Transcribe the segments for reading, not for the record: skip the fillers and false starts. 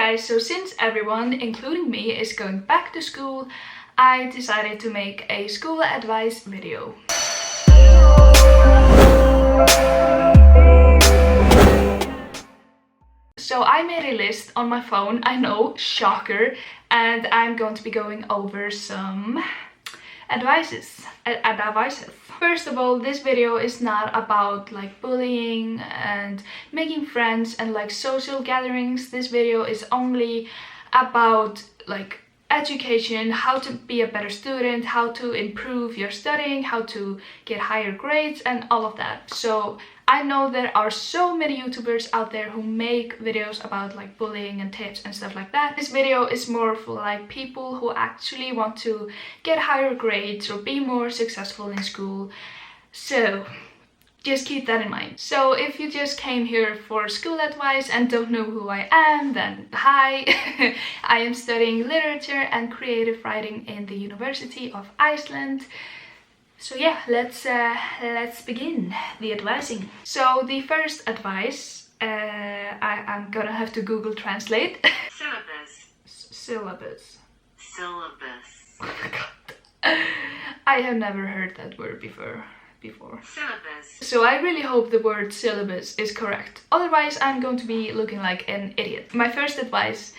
guys, so since everyone, including me, is going back to school, I decided to make a school advice video. So I made a list on my phone, I know, shocker, and I'm going to be going over some advices. First of all, this video is not about like bullying and making friends and like social gatherings. This video is only about like education, how to be a better student, how to improve your studying, how to get higher grades and all of that. So I know there are so many YouTubers out there who make videos about like bullying and tips and stuff like that. This video is more for like people who actually want to get higher grades or be more successful in school. So just keep that in mind. So if you just came here for school advice and don't know who I am, then hi. I am studying literature and creative writing in the University of Iceland. So yeah, let's begin the advising. So the first advice, I'm gonna have to Google Translate. Syllabus. Syllabus. Oh my god. I have never heard that word before. Syllabus. So I really hope the word syllabus is correct. Otherwise, I'm going to be looking like an idiot. My first advice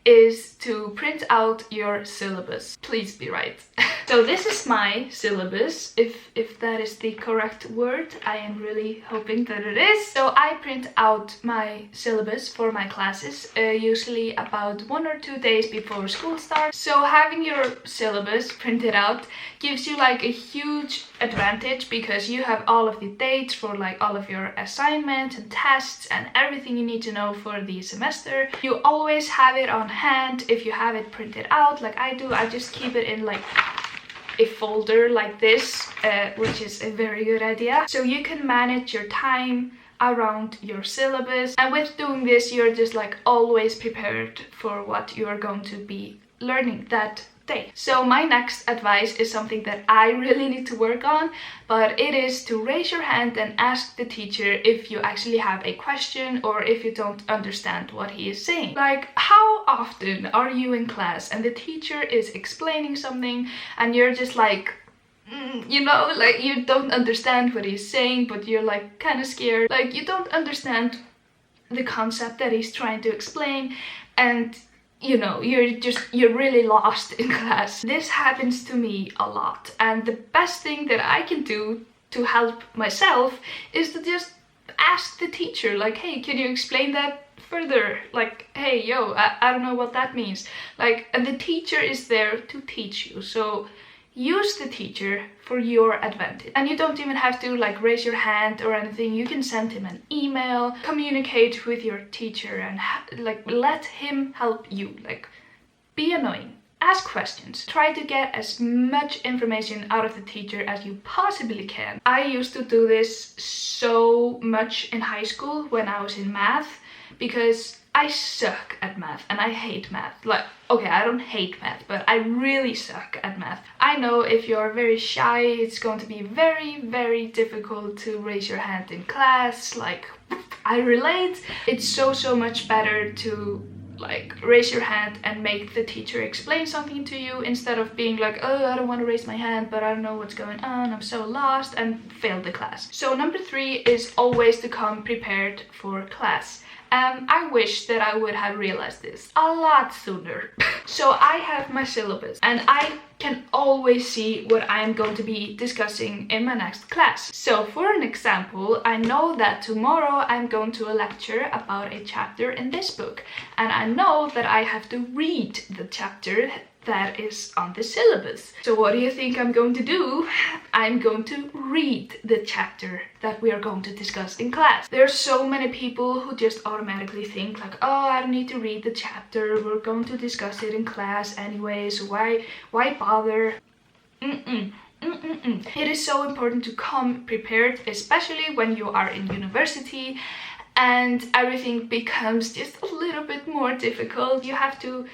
is to print out your syllabus. Please be right. So this is my syllabus, if that is the correct word. I am really hoping that it is. So I print out my syllabus for my classes, usually about 1 or 2 days before school starts. So having your syllabus printed out gives you like a huge advantage because you have all of the dates for like all of your assignments and tests and everything you need to know for the semester. You always have it on hand if you have it printed out like I do. I just keep it in like a folder like this, which is a very good idea. So you can manage your time around your syllabus, and with doing this you're just like always prepared for what you are going to be learning that day. So my next advice is something that I really need to work on, but it is to raise your hand and ask the teacher if you actually have a question or if you don't understand what he is saying. Like, how often are you in class and the teacher is explaining something and you're just like, you know, like you don't understand what he's saying, but you're like kind of scared, like you don't understand the concept that he's trying to explain, and you know, you're really lost in class. This happens to me a lot, and the best thing that I can do to help myself is to just ask the teacher, like, hey, can you explain that further? Like, hey, yo, I don't know what that means. Like, and the teacher is there to teach you, so use the teacher for your advantage. And you don't even have to like raise your hand or anything. You can send him an email, communicate with your teacher, and like let him help you. Like, be annoying, ask questions, try to get as much information out of the teacher as you possibly can. I used to do this so much in high school when I was in math, because I suck at math and I hate math. Like, okay, I don't hate math, but I really suck at math. I know if you're very shy, it's going to be very, very difficult to raise your hand in class. Like, I relate. It's so much better to like raise your hand and make the teacher explain something to you instead of being like, oh, I don't want to raise my hand, but I don't know what's going on, I'm so lost, and fail the class. So number 3 is always to come prepared for class. I wish that I would have realized this a lot sooner. So I have my syllabus and I can always see what I'm going to be discussing in my next class. So for an example, I know that tomorrow I'm going to a lecture about a chapter in this book, and I know that I have to read the chapter that is on the syllabus. So what do you think I'm going to do? I'm going to read the chapter that we are going to discuss in class. There are so many people who just automatically think like, oh, I don't need to read the chapter, we're going to discuss it in class anyway, so why bother? It is so important to come prepared, especially when you are in university and everything becomes just a little bit more difficult. You have to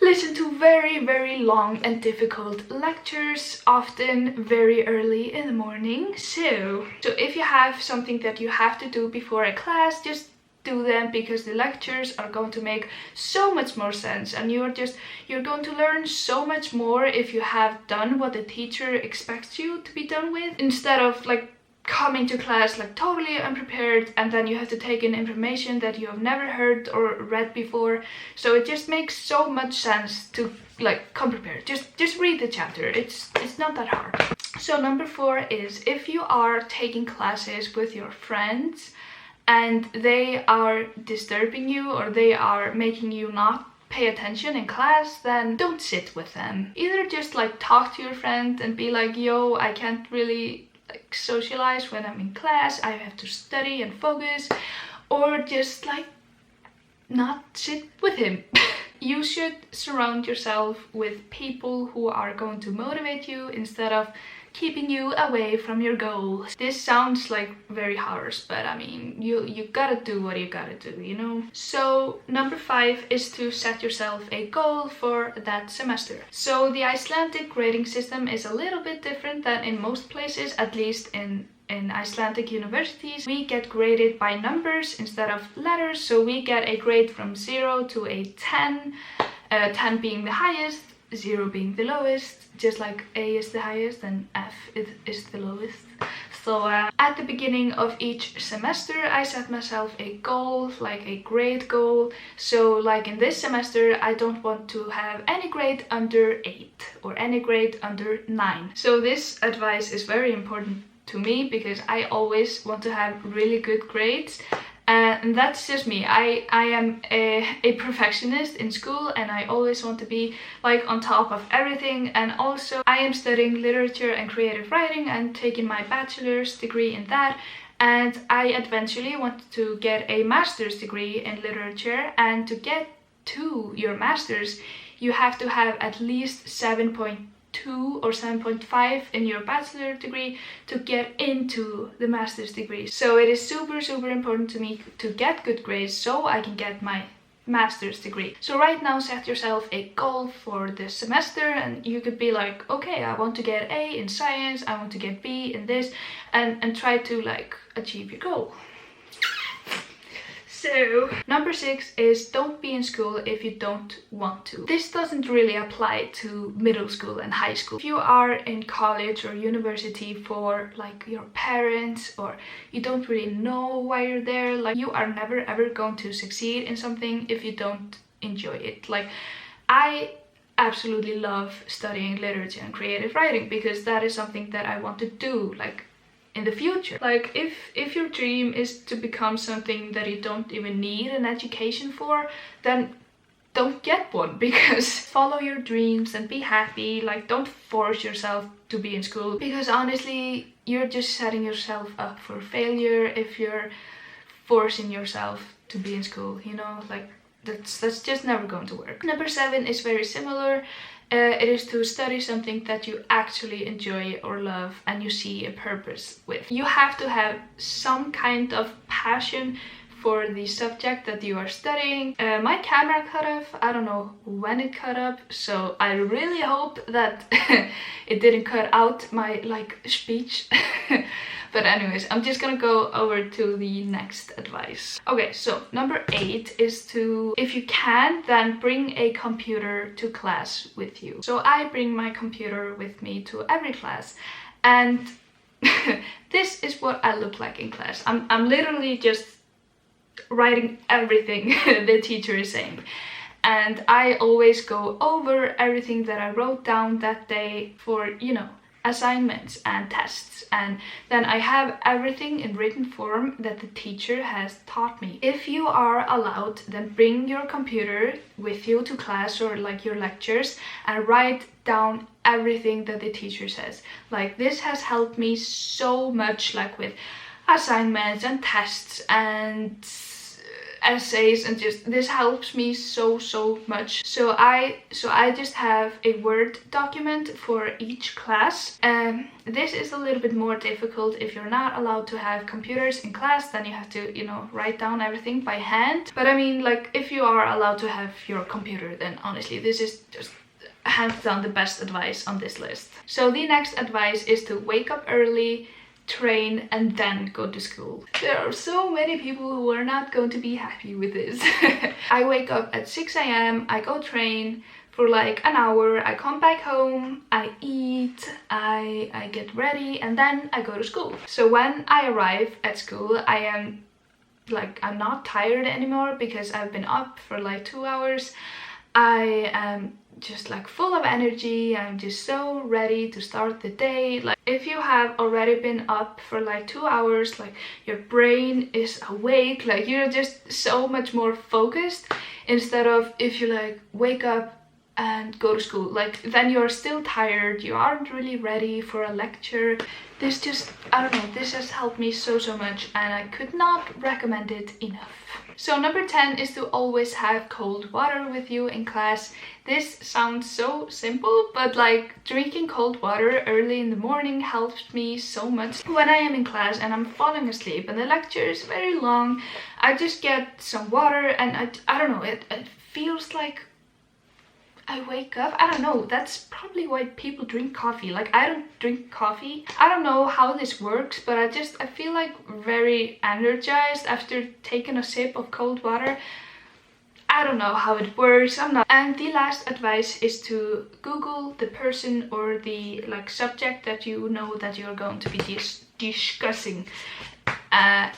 listen to very long and difficult lectures, often very early in the morning. So if you have something that you have to do before a class, just do them because the lectures are going to make so much more sense, and you're going to learn so much more if you have done what the teacher expects you to be done with, instead of like coming to class like totally unprepared, and then you have to take in information that you have never heard or read before. So it just makes so much sense to like come prepared. Just read the chapter. It's not that hard. So number 4 is, if you are taking classes with your friends and they are disturbing you or they are making you not pay attention in class, then don't sit with them. Either just like talk to your friend and be like, yo, I can't really like socialize when I'm in class, I have to study and focus, or just like not sit with him. You should surround yourself with people who are going to motivate you instead of keeping you away from your goals. This sounds like very harsh, but I mean, you gotta do what you gotta do, you know? So number 5 is to set yourself a goal for that semester. So the Icelandic grading system is a little bit different than in most places, at least in Icelandic universities. We get graded by numbers instead of letters, so we get a grade from 0 to a 10, 10 being the highest, 0 being the lowest, just like A is the highest and F is the lowest. So at the beginning of each semester I set myself a goal, like a grade goal. So like in this semester I don't want to have any grade under 8 or any grade under 9. So this advice is very important to me because I always want to have really good grades. And that's just me. I am a perfectionist in school, and I always want to be like on top of everything. And also I am studying literature and creative writing and taking my bachelor's degree in that, and I eventually want to get a master's degree in literature. And to get to your master's you have to have at least 7.2 or 7.5 in your bachelor degree to get into the master's degree. So it is super important to me to get good grades so I can get my master's degree. So right now set yourself a goal for the semester, and you could be like, okay, I want to get A in science, I want to get B in this, and try to like achieve your goal. So number 6 is, don't be in school if you don't want to. This doesn't really apply to middle school and high school. If you are in college or university for like your parents, or you don't really know why you're there, like you are never ever going to succeed in something if you don't enjoy it. Like I absolutely love studying literature and creative writing because that is something that I want to do like in the future. Like if your dream is to become something that you don't even need an education for, then don't get one, because follow your dreams and be happy. Like don't force yourself to be in school, because honestly you're just setting yourself up for failure if you're forcing yourself to be in school, you know? Like that's just never going to work. Number 7 is very similar. It is to study something that you actually enjoy or love and you see a purpose with. You have to have some kind of passion for the subject that you are studying. My camera cut off. I don't know when it cut up, so I really hope that it didn't cut out my like speech. But anyways, I'm just gonna go over to the next advice. Okay, so number 8 is to, if you can, then bring a computer to class with you. So I bring my computer with me to every class, and this is what I look like in class. I'm literally just writing everything the teacher is saying. And I always go over everything that I wrote down that day for, you know, assignments and tests, and then I have everything in written form that the teacher has taught me. If you are allowed, then bring your computer with you to class or like your lectures and write down everything that the teacher says. Like this has helped me so much, like with assignments and tests and essays, and just this helps me so much. So I just have a Word document for each class. This is a little bit more difficult if you're not allowed to have computers in class. Then you have to, you know, write down everything by hand. But I mean, like if you are allowed to have your computer, then honestly this is just hands down the best advice on this list. So the next advice is to wake up early, train and then go to school. There are so many people who are not going to be happy with this. I wake up at 6 a.m, I go train for like an hour, I come back home, I eat, I get ready, and then I go to school. So when I arrive at school, I'm not tired anymore because I've been up for like 2 hours. I am just like full of energy. I'm just so ready to start the day. Like if you have already been up for like 2 hours, like your brain is awake, like you're just so much more focused, instead of if you like wake up and go to school, like then you're still tired, you aren't really ready for a lecture. This just, I don't know, this has helped me so much, and I could not recommend it enough. So number 10 is to always have cold water with you in class. This sounds so simple, but like drinking cold water early in the morning helps me so much. When I am in class and I'm falling asleep and the lecture is very long, I just get some water and I don't know, it feels like I wake up. I don't know, that's probably why people drink coffee. Like I don't drink coffee. I don't know how this works, but I feel like very energized after taking a sip of cold water. I don't know how it works, I'm not. And the last advice is to Google the person or the like subject that you know that you're going to be discussing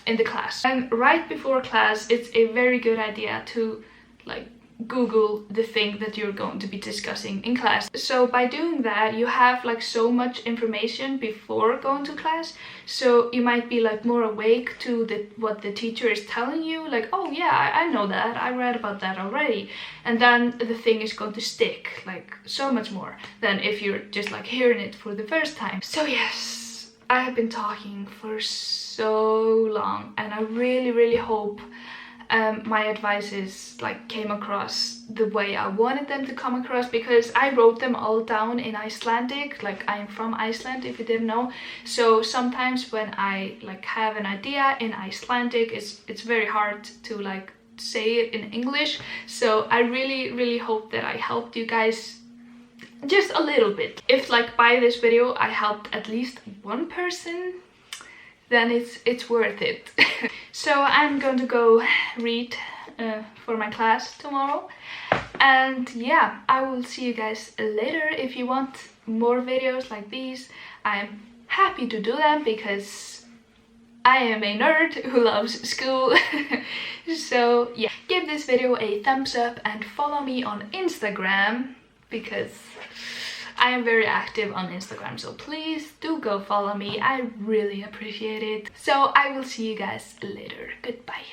in the class. And right before class, it's a very good idea to like Google the thing that you're going to be discussing in class. So by doing that, you have like so much information before going to class, so you might be like more awake to what the teacher is telling you, like, oh yeah, I know that, I read about that already, and then the thing is going to stick like so much more than if you're just like hearing it for the first time. So yes, I have been talking for so long, and I really hope my advices like came across the way I wanted them to come across, because I wrote them all down in Icelandic. Like I am from Iceland, if you didn't know, so sometimes when I like have an idea in Icelandic, it's very hard to like say it in English. So I really hope that I helped you guys just a little bit. If like by this video I helped at least one person, then it's worth it. So I'm going to go read for my class tomorrow, and yeah, I will see you guys later. If you want more videos like these, I'm happy to do them because I am a nerd who loves school. So yeah, give this video a thumbs up and follow me on Instagram, because I am very active on Instagram, so please do go follow me. I really appreciate it. So I will see you guys later. Goodbye.